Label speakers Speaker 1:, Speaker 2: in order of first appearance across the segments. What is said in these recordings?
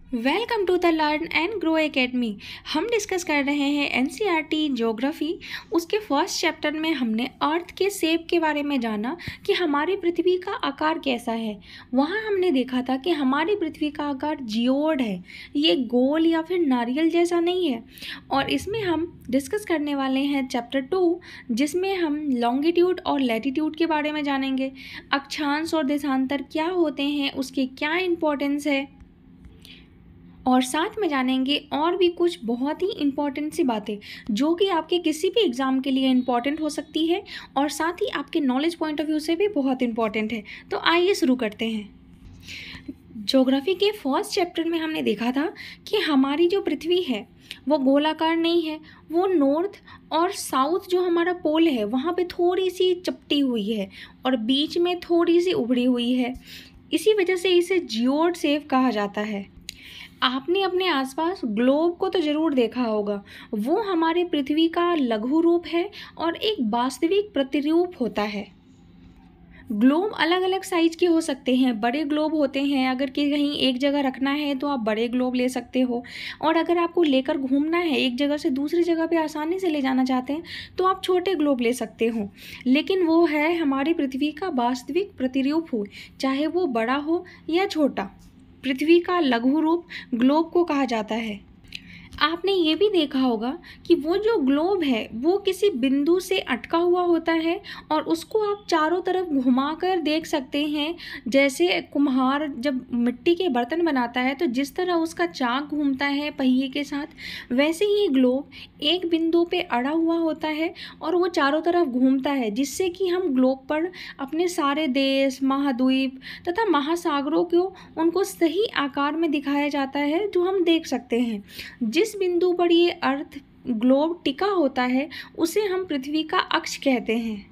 Speaker 1: Welcome to the learn and grow academy. हम discuss कर रहे हैं एनसीईआरटी ज्योग्राफी। उसके फर्स्ट चैप्टर में हमने अर्थ के शेप के बारे में जाना कि हमारी पृथ्वी का आकार कैसा है। वहाँ हमने देखा था कि हमारी पृथ्वी का आकार जियोड है, ये गोल या फिर नारियल जैसा नहीं है। और इसमें हम डिस्कस करने वाले हैं चैप्टर 2, जिसमें हम लॉन्गिट्यूड और लैटिट्यूड के बारे में जानेंगे। अक्षांश और देशांतर क्या होते हैं, उसकी क्या इम्पोर्टेंस है, और साथ में जानेंगे और भी कुछ बहुत ही इम्पॉर्टेंट सी बातें जो कि आपके किसी भी एग्ज़ाम के लिए इम्पॉर्टेंट हो सकती है और साथ ही आपके नॉलेज पॉइंट ऑफ व्यू से भी बहुत इम्पॉर्टेंट है। तो आइए शुरू करते हैं। ज्योग्राफी के फर्स्ट चैप्टर में हमने देखा था कि हमारी जो पृथ्वी है वो गोलाकार नहीं है, वो नॉर्थ और साउथ जो हमारा पोल है वहाँ पे थोड़ी सी चपटी हुई है और बीच में थोड़ी सी उभरी हुई है। इसी वजह से इसे जियोड शेप कहा जाता है। आपने अपने आसपास ग्लोब को तो ज़रूर देखा होगा, वो हमारे पृथ्वी का लघु रूप है और एक वास्तविक प्रतिरूप होता है। ग्लोब अलग अलग साइज के हो सकते हैं। बड़े ग्लोब होते हैं, अगर कि कहीं एक जगह रखना है तो आप बड़े ग्लोब ले सकते हो, और अगर आपको लेकर घूमना है, एक जगह से दूसरी जगह पे आसानी से ले जाना चाहते हैं तो आप छोटे ग्लोब ले सकते हो। लेकिन वो है हमारी पृथ्वी का वास्तविक प्रतिरूप हो, चाहे वो बड़ा हो या छोटा। पृथ्वी का लघु रूप ग्लोब को कहा जाता है। आपने ये भी देखा होगा कि वो जो ग्लोब है वो किसी बिंदु से अटका हुआ होता है और उसको आप चारों तरफ घुमाकर देख सकते हैं। जैसे कुम्हार जब मिट्टी के बर्तन बनाता है तो जिस तरह उसका चाक घूमता है पहिए के साथ, वैसे ही ग्लोब एक बिंदु पे अड़ा हुआ होता है और वो चारों तरफ घूमता है, जिससे कि हम ग्लोब पर अपने सारे देश, महाद्वीप तथा महासागरों को उनको सही आकार में दिखाया जाता है जो हम देख सकते हैं। जिस बिंदु पर ये अर्थ ग्लोब टिका होता है उसे हम पृथ्वी का अक्ष कहते हैं।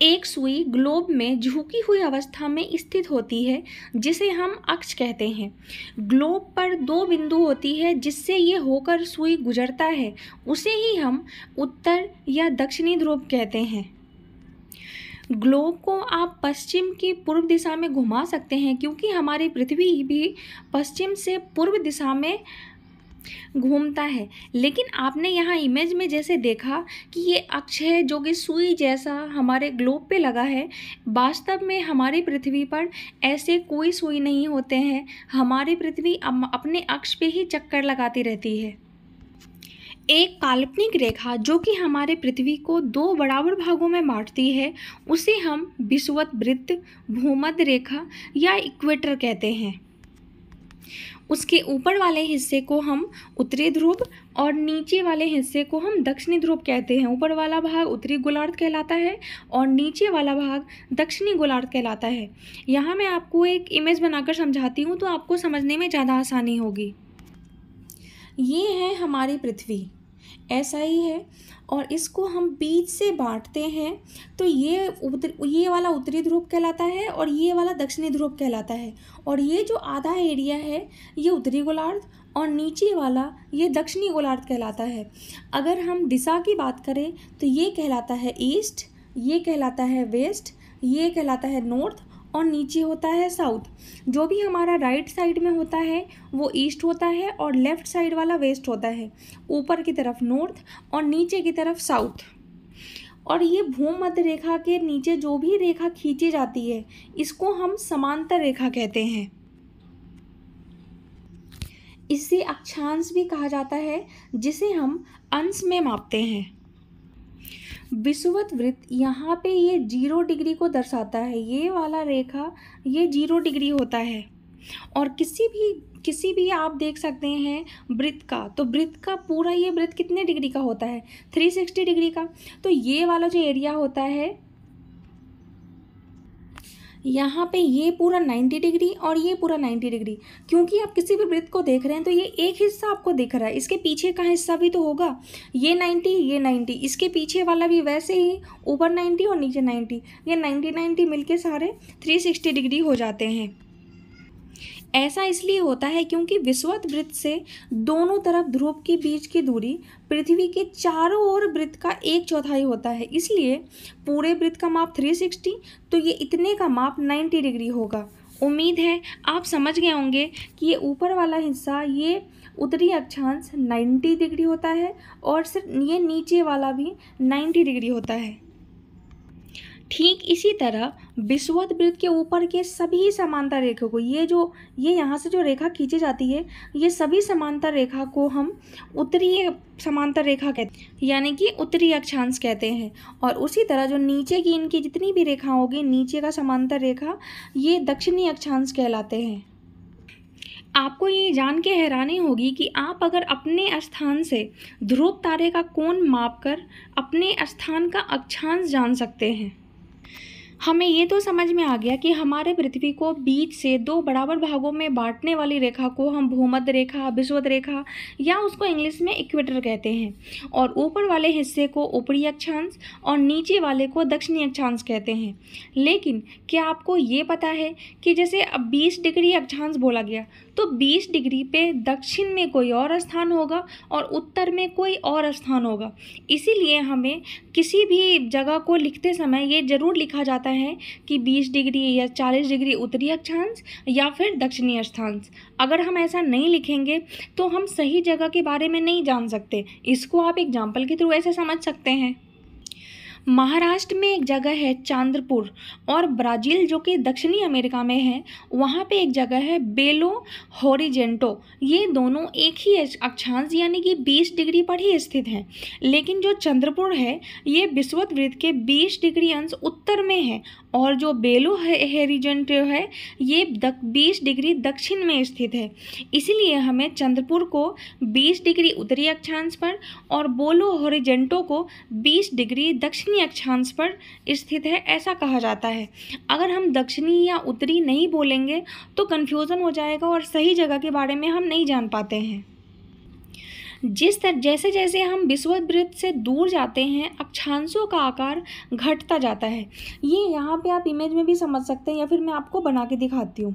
Speaker 1: एक सुई ग्लोब में झुकी हुई अवस्था में स्थित होती है जिसे हम अक्ष कहते हैं। ग्लोब पर दो बिंदु होती है जिससे ये होकर सुई गुजरता है, उसे ही हम उत्तर या दक्षिणी ध्रुव कहते हैं। ग्लोब को आप पश्चिम की पूर्व दिशा में घुमा सकते हैं क्योंकि हमारी पृथ्वी भी पश्चिम से पूर्व दिशा में घूमता है। लेकिन आपने यहाँ इमेज में जैसे देखा कि ये अक्ष है जो कि सुई जैसा हमारे ग्लोब पे लगा है, वास्तव में हमारी पृथ्वी पर ऐसे कोई सुई नहीं होते हैं। हमारी पृथ्वी अपने अक्ष पे ही चक्कर लगाती रहती है। एक काल्पनिक रेखा जो कि हमारे पृथ्वी को दो बराबर भागों में बांटती है उसे हम विषुवत वृत्त, भूमध्य रेखा या इक्वेटर कहते हैं। उसके ऊपर वाले हिस्से को हम उत्तरी ध्रुव और नीचे वाले हिस्से को हम दक्षिणी ध्रुव कहते हैं। ऊपर वाला भाग उत्तरी गोलार्ध कहलाता है और नीचे वाला भाग दक्षिणी गोलार्ध कहलाता है। यहाँ मैं आपको एक इमेज बनाकर समझाती हूँ तो आपको समझने में ज़्यादा आसानी होगी। ये है हमारी पृथ्वी, ऐसा ही है, और इसको हम बीच से बांटते हैं तो ये वाला उत्तरी ध्रुव कहलाता है और ये वाला दक्षिणी ध्रुव कहलाता है। और ये जो आधा एरिया है ये उत्तरी गोलार्ध और नीचे वाला ये दक्षिणी गोलार्ध कहलाता है। अगर हम दिशा की बात करें तो ये कहलाता है ईस्ट, ये कहलाता है वेस्ट, ये कहलाता है नॉर्थ और नीचे होता है साउथ। जो भी हमारा राइट साइड में होता है वो ईस्ट होता है और लेफ़्ट साइड वाला वेस्ट होता है। ऊपर की तरफ नॉर्थ और नीचे की तरफ साउथ। और ये भूमध्य रेखा के नीचे जो भी रेखा खींची जाती है इसको हम समांतर रेखा कहते हैं। इसे अक्षांश भी कहा जाता है जिसे हम अंश में मापते हैं। विषुवत वृत्त यहाँ पे ये 0 डिग्री को दर्शाता है। ये वाला रेखा ये 0 डिग्री होता है। और किसी भी आप देख सकते हैं वृत्त का, तो वृत्त का पूरा ये वृत्त कितने डिग्री का होता है, 360 डिग्री का। तो ये वाला जो एरिया होता है यहाँ पे ये पूरा 90 डिग्री और ये पूरा 90 डिग्री। क्योंकि आप किसी भी वृत्त को देख रहे हैं तो ये एक हिस्सा आपको दिख रहा है, इसके पीछे का हिस्सा भी तो होगा। ये 90, ये 90, इसके पीछे वाला भी वैसे ही, ऊपर 90 और नीचे 90, ये 90 मिलके सारे 360 डिग्री हो जाते हैं। ऐसा इसलिए होता है क्योंकि विषुवत वृत्त से दोनों तरफ ध्रुव के बीच की दूरी पृथ्वी के चारों ओर वृत्त का 1/4 होता है। इसलिए पूरे वृत्त का माप 360, तो ये इतने का माप 90 डिग्री होगा। उम्मीद है आप समझ गए होंगे कि ये ऊपर वाला हिस्सा ये उत्तरी अक्षांश 90 डिग्री होता है और सिर्फ ये नीचे वाला भी 90 डिग्री होता है। ठीक इसी तरह विषुवत वृत्त के ऊपर के सभी समांतर रेखा को ये यहाँ से जो रेखा खींची जाती है, ये सभी समांतर रेखा को हम उत्तरी समांतर रेखा कहते हैं, यानी कि उत्तरी अक्षांश कहते हैं। और उसी तरह जो नीचे की इनकी जितनी भी रेखा होगी, नीचे का समांतर रेखा, ये दक्षिणी अक्षांश कहलाते हैं। आपको ये जान के हैरानी होगी कि आप अगर अपने स्थान से ध्रुव तारे का कोण मापकर अपने स्थान का अक्षांश जान सकते हैं। हमें ये तो समझ में आ गया कि हमारे पृथ्वी को बीच से दो बराबर भागों में बांटने वाली रेखा को हम भूमध्य रेखा, विषुवत रेखा या उसको इंग्लिश में इक्वेटर कहते हैं, और ऊपर वाले हिस्से को ऊपरी अक्षांश और नीचे वाले को दक्षिणी अक्षांश कहते हैं। लेकिन क्या आपको ये पता है कि जैसे अब 20 डिग्री अक्षांश बोला गया, तो 20 डिग्री पे दक्षिण में कोई और स्थान होगा और उत्तर में कोई और स्थान होगा। इसीलिए हमें किसी भी जगह को लिखते समय ये ज़रूर लिखा जाता है कि 20 डिग्री या 40 डिग्री उत्तरी अक्षांश या फिर दक्षिणी अक्षांश। अगर हम ऐसा नहीं लिखेंगे तो हम सही जगह के बारे में नहीं जान सकते। इसको आप एग्जाम्पल के थ्रू ऐसे समझ सकते हैं। महाराष्ट्र में एक जगह है चांद्रपुर, और ब्राज़ील जो कि दक्षिणी अमेरिका में है, वहाँ पे एक जगह है बेलो होरिजेंटो। ये दोनों एक ही अक्षांश यानी कि 20 डिग्री पर ही स्थित हैं। लेकिन जो चंद्रपुर है ये विषुवत वृत्त के 20 डिग्री अंश उत्तर में है, और जो बेलो होरिजेंटो है ये 20 डिग्री दक्षिण में स्थित है। इसीलिए हमें चंद्रपुर को 20 डिग्री उत्तरी अक्षांश पर और बेलो होरिजेंटो को 20 डिग्री दक्षिणी अक्षांश पर स्थित है ऐसा कहा जाता है। अगर हम दक्षिणी या उत्तरी नहीं बोलेंगे तो कन्फ्यूज़न हो जाएगा और सही जगह के बारे में हम नहीं जान पाते हैं। जैसे जैसे हम विषुवत वृत्त से दूर जाते हैं, अक्षांशों का आकार घटता जाता है। ये यहाँ पे आप इमेज में भी समझ सकते हैं, या फिर मैं आपको बना के दिखाती हूँ।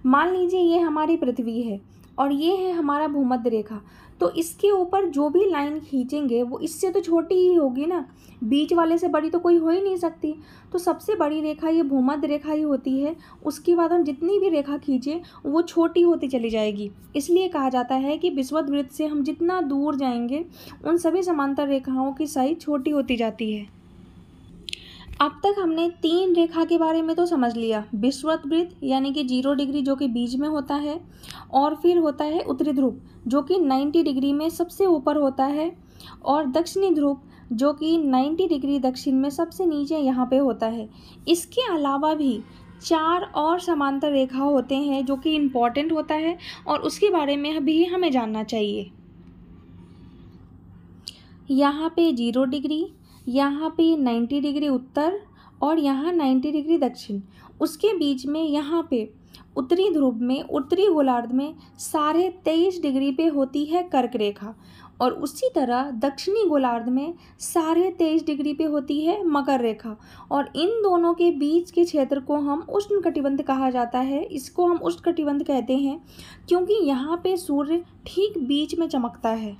Speaker 1: मान लीजिए ये हमारी पृथ्वी है और ये है हमारा भूमध्य रेखा, तो इसके ऊपर जो भी लाइन खींचेंगे वो इससे तो छोटी ही होगी ना, बीच वाले से बड़ी तो कोई हो ही नहीं सकती। तो सबसे बड़ी रेखा ये भूमध्य रेखा ही होती है। उसके बाद हम जितनी भी रेखा खींचे वो छोटी होती चली जाएगी। इसलिए कहा जाता है कि विषुवत वृत्त से हम जितना दूर जाएंगे उन सभी समांतर रेखाओं की साइज छोटी होती जाती है। अब तक हमने 3 रेखा के बारे में तो समझ लिया। विषुवत वृत्त यानी कि 0 डिग्री जो कि बीच में होता है, और फिर होता है उत्तरी ध्रुव जो कि 90 डिग्री में सबसे ऊपर होता है, और दक्षिणी ध्रुव जो कि 90 डिग्री दक्षिण में सबसे नीचे यहाँ पे होता है। इसके अलावा भी 4 और समांतर रेखा होते हैं जो कि इम्पॉर्टेंट होता है, और उसके बारे में भी हमें जानना चाहिए। यहाँ पे 0 डिग्री, यहाँ पे 90 डिग्री उत्तर और यहाँ 90 डिग्री दक्षिण। उसके बीच में यहाँ पे उत्तरी ध्रुव में, उत्तरी गोलार्ध में 23.5 डिग्री पे होती है कर्क रेखा, और उसी तरह दक्षिणी गोलार्ध में 23.5 डिग्री पे होती है मकर रेखा। और इन दोनों के बीच के क्षेत्र को हम उष्णकटिबंध कहा जाता है। इसको हम उष्णकटिबंध कहते हैं क्योंकि यहाँ पे सूर्य ठीक बीच में चमकता है।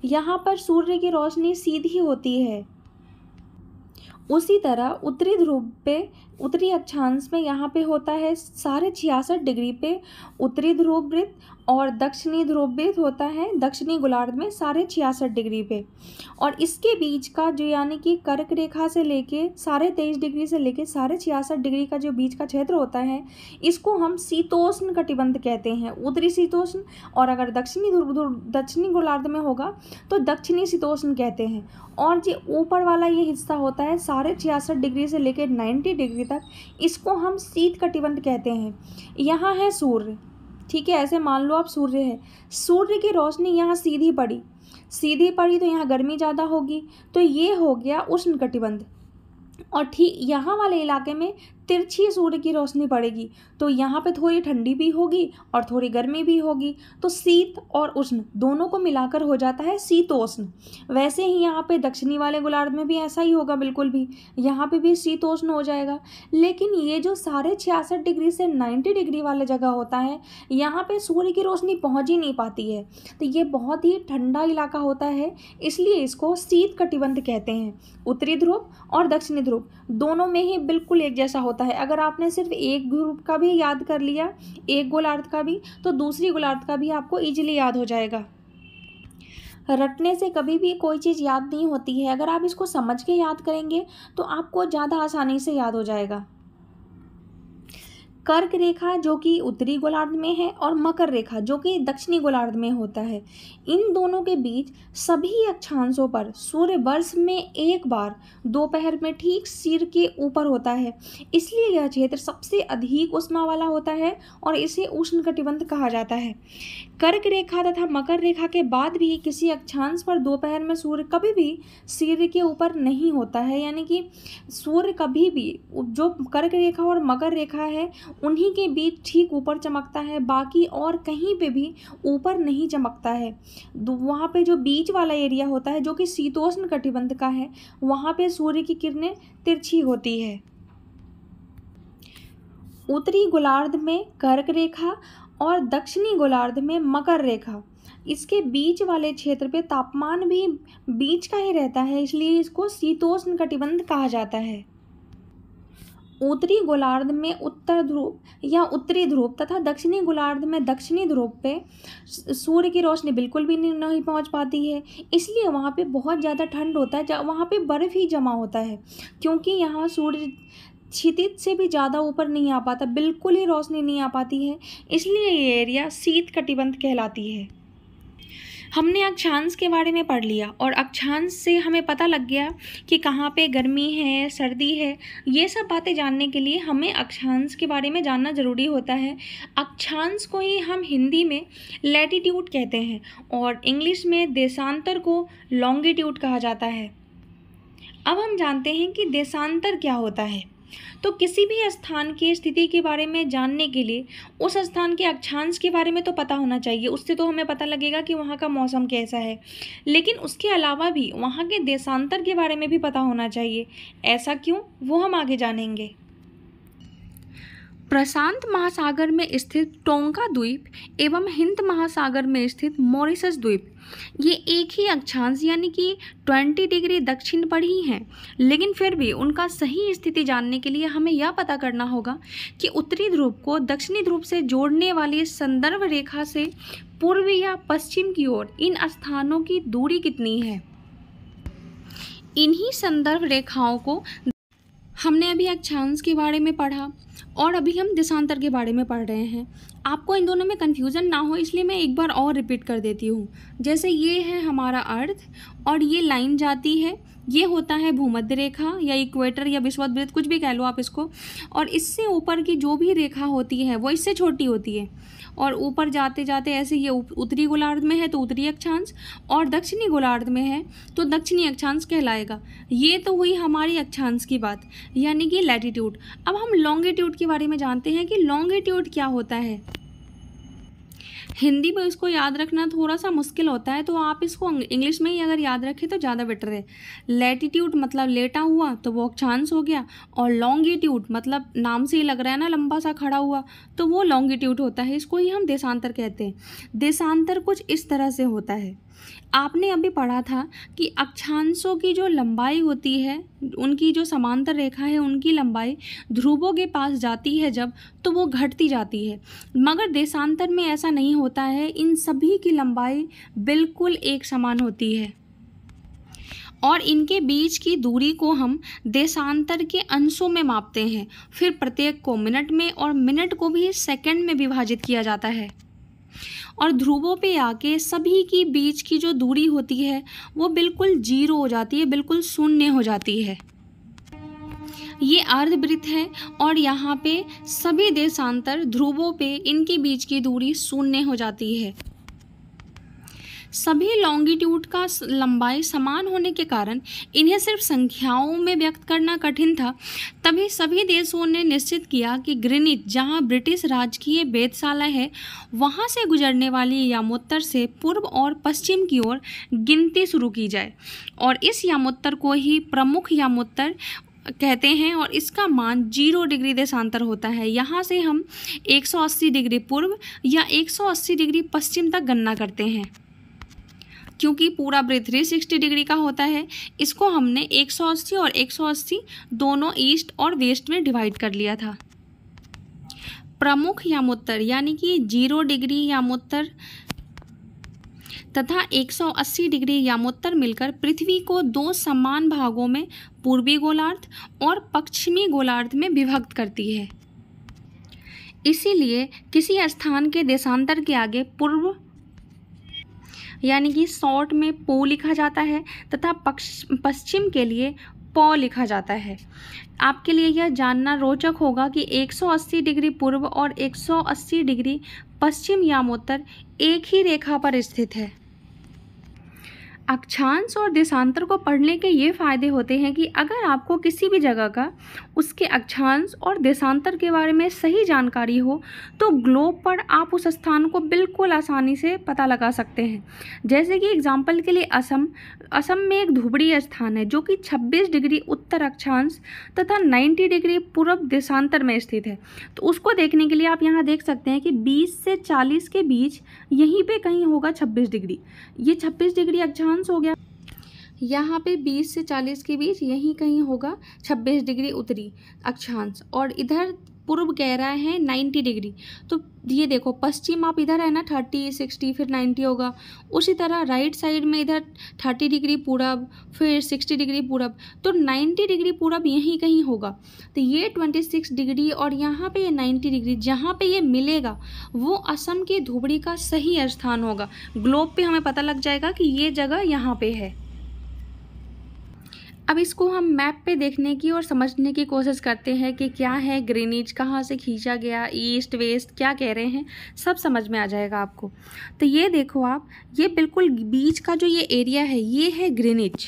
Speaker 1: यहाँ पर सूर्य की रोशनी सीधी होती है। उसी तरह उत्तरी ध्रुव पे, उत्तरी अक्षांश में यहाँ पे होता है 66.5 डिग्री पे उत्तरी ध्रुव वृत्त, और दक्षिणी ध्रुव वृत्त होता है दक्षिणी गोलार्ध में 66.5 डिग्री पे। और इसके बीच का जो यानी कि कर्क रेखा से लेके 23.5 डिग्री से लेके 66.5 डिग्री का जो बीच का क्षेत्र होता है, इसको हम शीतोष्ण कटिबंध कहते हैं, उत्तरी शीतोष्ण। और अगर दक्षिणी गोलार्ध में होगा तो दक्षिणी शीतोष्ण कहते हैं। और जो ऊपर वाला ये हिस्सा होता है 66.5 डिग्री से लेकर 90 डिग्री तक, इसको हम शीत कटिबंध कहते हैं। यहाँ है सूर्य, ठीक है, ऐसे मान लो आप सूर्य है, सूर्य की रोशनी यहाँ सीधी पड़ी तो यहाँ गर्मी ज़्यादा होगी, तो ये हो गया उष्ण कटिबंध। और ठीक यहाँ वाले इलाके में तिरछी सूर्य की रोशनी पड़ेगी तो यहाँ पे थोड़ी ठंडी भी होगी और थोड़ी गर्मी भी होगी, तो शीत और उष्ण दोनों को मिलाकर हो जाता है शीतोष्ण। वैसे ही यहाँ पे दक्षिणी वाले गोलार्ध में भी ऐसा ही होगा, बिल्कुल भी यहाँ पे भी शीतोष्ण हो जाएगा। लेकिन ये जो 66.5 डिग्री से 90 डिग्री वाला जगह होता है, यहाँ पे सूर्य की रोशनी पहुँच ही नहीं पाती है, तो ये बहुत ही ठंडा इलाका होता है, इसलिए इसको शीत कटिबंध कहते हैं। उत्तरी ध्रुव और दक्षिणी ध्रुव दोनों में ही बिल्कुल एक जैसा होता है। अगर आपने सिर्फ एक ध्रुव का भी याद कर लिया, एक गोलार्ध का भी, तो दूसरी गोलार्ध का भी आपको इजीली याद हो जाएगा। रटने से कभी भी कोई चीज़ याद नहीं होती है, अगर आप इसको समझ के याद करेंगे तो आपको ज़्यादा आसानी से याद हो जाएगा। कर्क रेखा जो कि उत्तरी गोलार्ध में है और मकर रेखा जो कि दक्षिणी गोलार्ध में होता है, इन दोनों के बीच सभी अक्षांशों पर सूर्य वर्ष में एक बार दोपहर में ठीक सिर के ऊपर होता है, इसलिए यह क्षेत्र सबसे अधिक ऊष्मा वाला होता है और इसे उष्णकटिबंध कहा जाता है। कर्क रेखा तथा मकर रेखा के बाद भी किसी अक्षांश पर दोपहर में सूर्य कभी भी सिर के ऊपर नहीं होता है, यानी कि सूर्य कभी भी जो कर्क रेखा और मकर रेखा है उन्हीं के बीच ठीक ऊपर चमकता है, बाकी और कहीं पे भी ऊपर नहीं चमकता है। वहाँ पे जो बीच वाला एरिया होता है जो कि शीतोष्ण कटिबंध का है, वहाँ पे सूर्य की किरणें तिरछी होती है। उत्तरी गोलार्ध में कर्क रेखा और दक्षिणी गोलार्ध में मकर रेखा, इसके बीच वाले क्षेत्र पे तापमान भी बीच का ही रहता है, इसलिए इसको शीतोष्ण कटिबंध कहा जाता है। उत्तरी गोलार्ध में उत्तर ध्रुव या उत्तरी ध्रुव तथा दक्षिणी गोलार्ध में दक्षिणी ध्रुव पे सूर्य की रोशनी बिल्कुल भी नहीं पहुंच पाती है, इसलिए वहाँ पे बहुत ज़्यादा ठंड होता है, वहाँ पे बर्फ़ ही जमा होता है, क्योंकि यहाँ सूर्य क्षितिज से भी ज़्यादा ऊपर नहीं आ पाता, बिल्कुल ही रोशनी नहीं आ पाती है, इसलिए ये एरिया शीत कटिबंध कहलाती है। हमने अक्षांश के बारे में पढ़ लिया और अक्षांश से हमें पता लग गया कि कहाँ पे गर्मी है, सर्दी है। ये सब बातें जानने के लिए हमें अक्षांश के बारे में जानना ज़रूरी होता है। अक्षांश को ही हम हिंदी में लैटिट्यूड कहते हैं और इंग्लिश में देशांतर को लॉन्गिट्यूड कहा जाता है। अब हम जानते हैं कि देशांतर क्या होता है। तो किसी भी स्थान की स्थिति के बारे में जानने के लिए उस स्थान के अक्षांश के बारे में तो पता होना चाहिए, उससे तो हमें पता लगेगा कि वहाँ का मौसम कैसा है, लेकिन उसके अलावा भी वहाँ के देशांतर के बारे में भी पता होना चाहिए। ऐसा क्यों, वो हम आगे जानेंगे। प्रशांत महासागर में स्थित टोंगा द्वीप एवं हिंद महासागर में स्थित मॉरिशस द्वीप, ये एक ही अक्षांश यानी कि 20 डिग्री दक्षिण पर ही हैं, लेकिन फिर भी उनका सही स्थिति जानने के लिए हमें यह पता करना होगा कि उत्तरी ध्रुव को दक्षिणी ध्रुव से जोड़ने वाली संदर्भ रेखा से पूर्व या पश्चिम की ओर इन स्थानों की दूरी कितनी है। इन्हीं संदर्भ रेखाओं को हमने अभी अक्षांश के बारे में पढ़ा और अभी हम देशांतर के बारे में पढ़ रहे हैं। आपको इन दोनों में कन्फ्यूज़न ना हो इसलिए मैं एक बार और रिपीट कर देती हूँ। जैसे ये है हमारा अर्थ और ये लाइन जाती है, ये होता है भूमध्य रेखा या इक्वेटर या विषुववृत्त, कुछ भी कह लो आप इसको, और इससे ऊपर की जो भी रेखा होती है वो इससे छोटी होती है और ऊपर जाते जाते ऐसे ये उत्तरी गोलार्ध में है तो उत्तरी अक्षांश और दक्षिणी गोलार्ध में है तो दक्षिणी अक्षांश कहलाएगा। ये तो हुई हमारी अक्षांश की बात यानी कि लैटिट्यूड। अब हम लॉन्गिट्यूड के बारे में जानते हैं कि लॉन्गिट्यूड क्या होता है। हिंदी में इसको याद रखना थोड़ा सा मुश्किल होता है, तो आप इसको इंग्लिश में ही अगर याद रखें तो ज़्यादा बेटर है। लैटिट्यूड मतलब लेटा हुआ तो वो अक्षांश हो गया, और लॉन्गिट्यूड मतलब नाम से ही लग रहा है ना लंबा सा खड़ा हुआ, तो वो लॉन्गिट्यूड होता है। इसको ही हम देशांतर कहते हैं। देशांतर कुछ इस तरह से होता है। आपने अभी पढ़ा था कि अक्षांशों की जो लंबाई होती है, उनकी जो समांतर रेखा है उनकी लंबाई ध्रुवों के पास जाती है जब, तो वो घटती जाती है, मगर देशांतर में ऐसा नहीं होता है। इन सभी की लंबाई बिल्कुल एक समान होती है और इनके बीच की दूरी को हम देशांतर के अंशों में मापते हैं। फिर प्रत्येक को मिनट में और मिनट को भी सेकंड में विभाजित किया जाता है और ध्रुवों पे आके सभी की बीच की जो दूरी होती है वो बिल्कुल जीरो हो जाती है, बिल्कुल शून्य हो जाती है। ये अर्धवृत्त है और यहाँ पे सभी देशांतर ध्रुवों पे इनके बीच की दूरी शून्य हो जाती है। सभी लॉन्गिट्यूड का लंबाई समान होने के कारण इन्हें सिर्फ संख्याओं में व्यक्त करना कठिन था। तभी सभी देशों ने निश्चित किया कि ग्रीनिच, जहां ब्रिटिश राजकीय वेधशाला है, वहां से गुजरने वाली यामोत्तर से पूर्व और पश्चिम की ओर गिनती शुरू की जाए और इस यामोत्तर को ही प्रमुख यामोत्तर कहते हैं और इसका मान 0 डिग्री देशांतर होता है। यहाँ से हम 180 डिग्री पूर्व या 180 डिग्री पश्चिम तक गणना करते हैं। क्योंकि पूरा वृत्त 360 डिग्री का होता है, इसको हमने 180 और 180 दोनों ईस्ट और वेस्ट में डिवाइड कर लिया था। प्रमुख यामोत्तर यानी कि 0 डिग्री यामोत्तर तथा 180 डिग्री यामोत्तर मिलकर पृथ्वी को 2 समान भागों में पूर्वी गोलार्ध और पश्चिमी गोलार्ध में विभक्त करती है। इसीलिए किसी स्थान के देशांतर के आगे पूर्व यानी कि शॉर्ट में पो लिखा जाता है तथा पश्चिम के लिए पौ लिखा जाता है। आपके लिए यह जानना रोचक होगा कि 180 डिग्री पूर्व और 180 डिग्री पश्चिम यामोत्तर एक ही रेखा पर स्थित है। अक्षांश और देशांतर को पढ़ने के ये फायदे होते हैं कि अगर आपको किसी भी जगह का उसके अक्षांश और देशांतर के बारे में सही जानकारी हो तो ग्लोब पर आप उस स्थान को बिल्कुल आसानी से पता लगा सकते हैं। जैसे कि एग्जाम्पल के लिए असम में एक ध्रुवीय स्थान है जो कि 26 डिग्री उत्तर अक्षांश तथा 90 डिग्री पूर्व देशांतर में स्थित है। तो उसको देखने के लिए आप यहाँ देख सकते हैं कि 20 से 40 के बीच यहीं पे कहीं होगा 26 डिग्री। ये 26 डिग्री अक्षांश हो गया। यहाँ पे 20 से 40 के बीच यहीं कहीं होगा 26 डिग्री उत्तरी अक्षांश और इधर पूर्व कह रहा है 90 डिग्री। तो ये देखो पश्चिम आप इधर है ना 30, 60 फिर 90 होगा। उसी तरह राइट साइड में इधर 30 डिग्री पूरब फिर 60 डिग्री पूरब, तो 90 डिग्री पूरब यहीं कहीं होगा। तो ये 26 डिग्री और यहाँ पे ये 90 डिग्री जहाँ पे ये मिलेगा वो असम के धुबरी का सही स्थान होगा। ग्लोब पे हमें पता लग जाएगा कि ये जगह यहाँ पे है। अब इसको हम मैप पे देखने की और समझने की कोशिश करते हैं कि क्या है ग्रीनिच, कहाँ से खींचा गया, ईस्ट वेस्ट क्या कह रहे हैं, सब समझ में आ जाएगा आपको। तो ये देखो आप, ये बिल्कुल बीच का जो ये एरिया है ये है ग्रीनिच।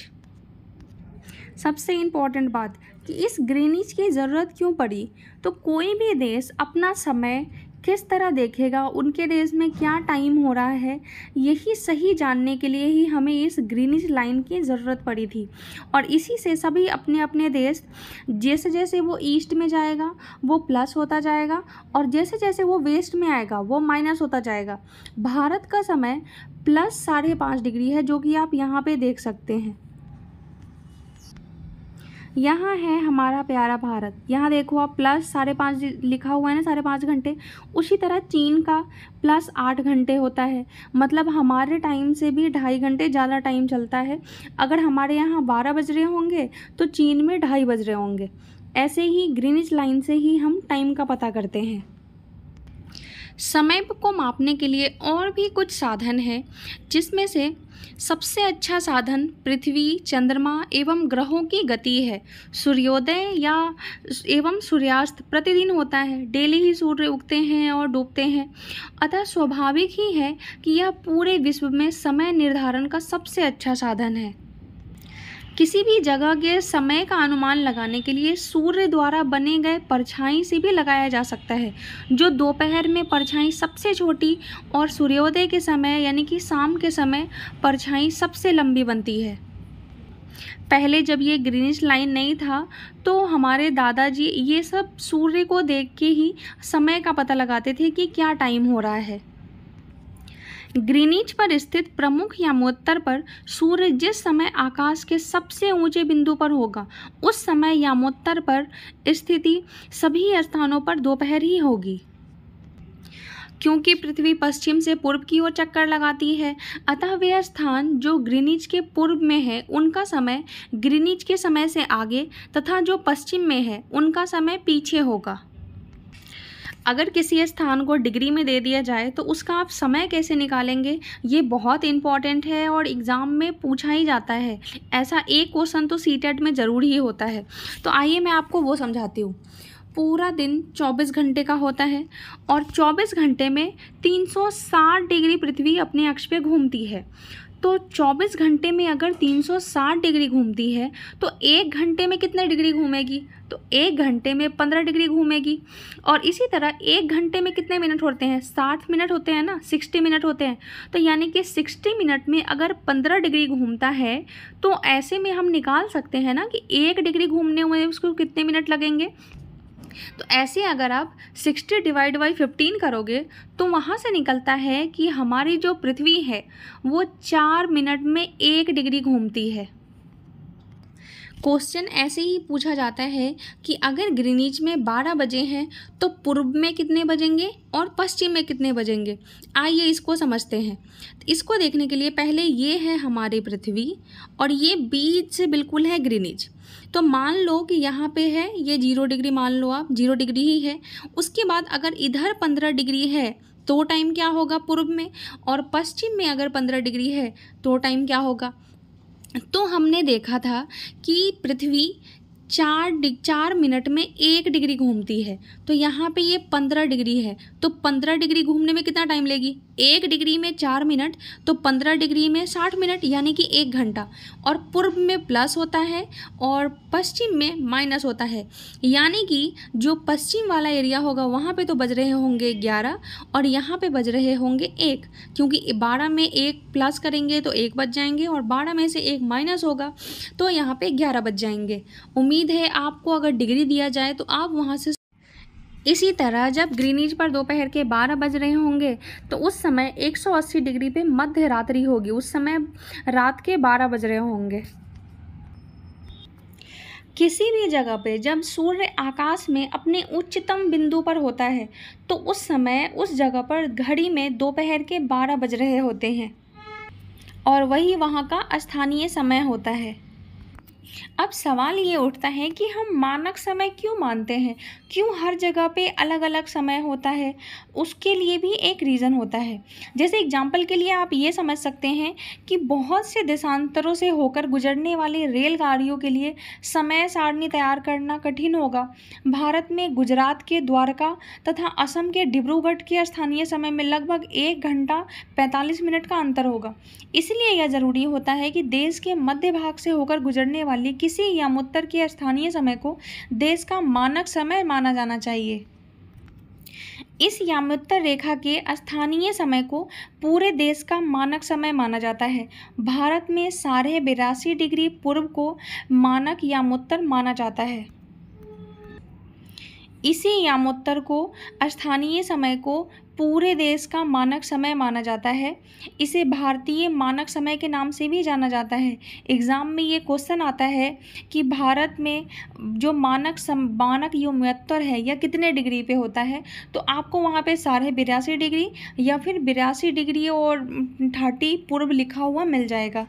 Speaker 1: सबसे इम्पॉर्टेंट बात कि इस ग्रीनिच की ज़रूरत क्यों पड़ी, तो कोई भी देश अपना समय किस तरह देखेगा, उनके देश में क्या टाइम हो रहा है, यही सही जानने के लिए ही हमें इस ग्रीनिच लाइन की ज़रूरत पड़ी थी। और इसी से सभी अपने अपने देश जैसे जैसे वो ईस्ट में जाएगा वो प्लस होता जाएगा और जैसे जैसे वो वेस्ट में आएगा वो माइनस होता जाएगा। भारत का समय प्लस 5.5 डिग्री है जो कि आप यहाँ पे देख सकते हैं। यहाँ है हमारा प्यारा भारत, यहाँ देखो आप प्लस 5.5 लिखा हुआ है ना, 5.5 घंटे। उसी तरह चीन का प्लस 8 घंटे होता है, मतलब हमारे टाइम से भी 2.5 घंटे ज़्यादा टाइम चलता है। अगर हमारे यहाँ 12 बज रहे होंगे तो चीन में 2:30 बज रहे होंगे। ऐसे ही ग्रीनिच लाइन से ही हम टाइम का पता करते हैं। समय को मापने के लिए और भी कुछ साधन हैं, जिसमें से सबसे अच्छा साधन पृथ्वी, चंद्रमा एवं ग्रहों की गति है। सूर्योदय या एवं सूर्यास्त प्रतिदिन होता है, डेली ही सूर्य उगते हैं और डूबते हैं। अतः स्वाभाविक ही है कि यह पूरे विश्व में समय निर्धारण का सबसे अच्छा साधन है। किसी भी जगह के समय का अनुमान लगाने के लिए सूर्य द्वारा बने गए परछाई से भी लगाया जा सकता है, जो दोपहर में परछाई सबसे छोटी और सूर्योदय के समय यानी कि शाम के समय परछाई सबसे लंबी बनती है। पहले जब ये ग्रीनिच लाइन नहीं था तो हमारे दादाजी ये सब सूर्य को देख के ही समय का पता लगाते थे कि क्या टाइम हो रहा है। ग्रीनिच पर स्थित प्रमुख यामोत्तर पर सूर्य जिस समय आकाश के सबसे ऊंचे बिंदु पर होगा उस समय यामोत्तर पर स्थिति सभी स्थानों पर दोपहर ही होगी। क्योंकि पृथ्वी पश्चिम से पूर्व की ओर चक्कर लगाती है, अतः वे स्थान जो ग्रीनिच के पूर्व में है उनका समय ग्रीनिच के समय से आगे तथा जो पश्चिम में है उनका समय पीछे होगा। अगर किसी स्थान को डिग्री में दे दिया जाए तो उसका आप समय कैसे निकालेंगे, ये बहुत इम्पॉर्टेंट है और एग्ज़ाम में पूछा ही जाता है। ऐसा एक क्वेश्चन तो सीटेट में ज़रूर ही होता है। तो आइए मैं आपको वो समझाती हूँ। पूरा दिन 24 घंटे का होता है और 24 घंटे में 360 डिग्री पृथ्वी अपने अक्ष पे घूमती है। तो 24 घंटे में अगर 360 डिग्री घूमती है तो 1 घंटे में कितने डिग्री घूमेगी? तो 1 घंटे में 15 डिग्री घूमेगी। और इसी तरह 1 घंटे में कितने मिनट होते हैं? 60 मिनट होते हैं ना, 60 मिनट होते हैं। तो यानी कि 60 मिनट में अगर 15 डिग्री घूमता है तो ऐसे में हम निकाल सकते हैं ना कि 1 डिग्री घूमने में उसको कितने मिनट लगेंगे। तो ऐसे अगर आप 60 डिवाइड बाई 15 करोगे तो वहाँ से निकलता है कि हमारी जो पृथ्वी है वो 4 मिनट में 1 डिग्री घूमती है। क्वेश्चन ऐसे ही पूछा जाता है कि अगर ग्रीनिच में 12 बजे हैं तो पूर्व में कितने बजेंगे और पश्चिम में कितने बजेंगे। आइए इसको समझते हैं। इसको देखने के लिए पहले ये है हमारी पृथ्वी और ये बीच से बिल्कुल है ग्रीनिच। तो मान लो कि यहाँ पे है ये 0 डिग्री, मान लो आप 0 डिग्री ही है। उसके बाद अगर इधर 15 डिग्री है तो टाइम क्या होगा पूर्व में, और पश्चिम में अगर 15 डिग्री है तो टाइम क्या होगा। तो हमने देखा था कि पृथ्वी 4 मिनट में 1 डिग्री घूमती है। तो यहाँ पे ये 15 डिग्री है तो 15 डिग्री घूमने में कितना टाइम लेगी? 1 डिग्री में 4 मिनट तो 15 डिग्री में 60 मिनट यानी कि 1 घंटा। और पूर्व में प्लस होता है और पश्चिम में माइनस होता है, यानी कि जो पश्चिम वाला एरिया होगा वहाँ पे तो बज रहे होंगे 11 और यहाँ पे बज रहे होंगे 1, क्योंकि 12 में 1 प्लस करेंगे तो 1 बज जाएंगे और 12 में से 1 माइनस होगा तो यहाँ पे 11 बज जाएंगे। उम्मीद है आपको अगर डिग्री दिया जाए तो आप वहाँ से। इसी तरह जब ग्रीनिच पर दोपहर के 12 बज रहे होंगे तो उस समय 180 डिग्री पे मध्य रात्रि होगी, उस समय रात के 12 बज रहे होंगे। किसी भी जगह पे जब सूर्य आकाश में अपने उच्चतम बिंदु पर होता है तो उस समय उस जगह पर घड़ी में दोपहर के 12 बज रहे होते हैं और वही वहाँ का स्थानीय समय होता है। अब सवाल ये उठता है कि हम मानक समय क्यों मानते हैं, क्यों हर जगह पे अलग अलग समय होता है। उसके लिए भी एक रीज़न होता है। जैसे एग्जाम्पल के लिए आप ये समझ सकते हैं कि बहुत से देशांतरों से होकर गुजरने वाली रेलगाड़ियों के लिए समय सारणी तैयार करना कठिन होगा। भारत में गुजरात के द्वारका तथा असम के डिब्रूगढ़ के स्थानीय समय में लगभग 1 घंटा 45 मिनट का अंतर होगा। इसलिए यह ज़रूरी होता है कि देश के मध्य भाग से होकर गुजरने वाली किसी यामोत्तर के स्थानीय समय को देश का मानक समय माना जाना चाहिए। इस यामोत्तर रेखा के स्थानीय समय को पूरे देश का मानक समय माना जाता है। भारत में 82.5 डिग्री पूर्व को मानक यामोत्तर माना जाता है। इसी यामोत्तर को स्थानीय समय को पूरे देश का मानक समय माना जाता है। इसे भारतीय मानक समय के नाम से भी जाना जाता है। एग्ज़ाम में ये क्वेश्चन आता है कि भारत में जो मानक यामोत्तर है यह कितने डिग्री पे होता है, तो आपको वहाँ पे 82.5 डिग्री या फिर 82 डिग्री और 30 पूर्व लिखा हुआ मिल जाएगा।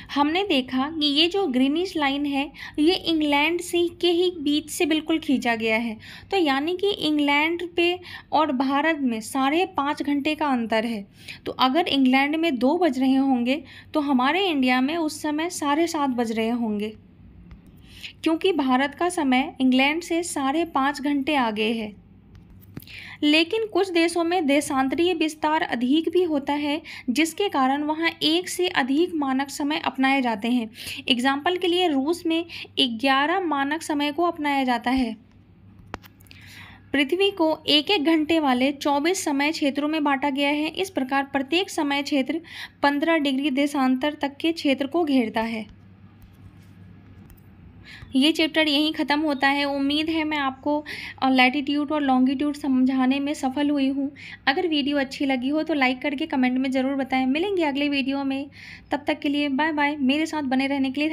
Speaker 1: हमने देखा कि ये जो ग्रीनिच लाइन है ये इंग्लैंड से के ही बीच से बिल्कुल खींचा गया है। तो यानी कि इंग्लैंड पे और भारत में 5.5 घंटे का अंतर है। तो अगर इंग्लैंड में 2 बज रहे होंगे तो हमारे इंडिया में उस समय 7:30 बज रहे होंगे, क्योंकि भारत का समय इंग्लैंड से 5.5 घंटे आगे है। लेकिन कुछ देशों में देशांतरीय विस्तार अधिक भी होता है, जिसके कारण वहाँ 1 से अधिक मानक समय अपनाए जाते हैं। एग्जाम्पल के लिए रूस में 11 मानक समय को अपनाया जाता है। पृथ्वी को 1-1 घंटे वाले 24 समय क्षेत्रों में बांटा गया है। इस प्रकार प्रत्येक समय क्षेत्र 15 डिग्री देशांतर तक के क्षेत्र को घेरता है। ये चैप्टर यहीं ख़त्म होता है। उम्मीद है मैं आपको लैटिट्यूड और लॉन्गिट्यूड समझाने में सफल हुई हूँ। अगर वीडियो अच्छी लगी हो तो लाइक करके कमेंट में ज़रूर बताएं। मिलेंगे अगले वीडियो में, तब तक के लिए बाय बाय। मेरे साथ बने रहने के लिए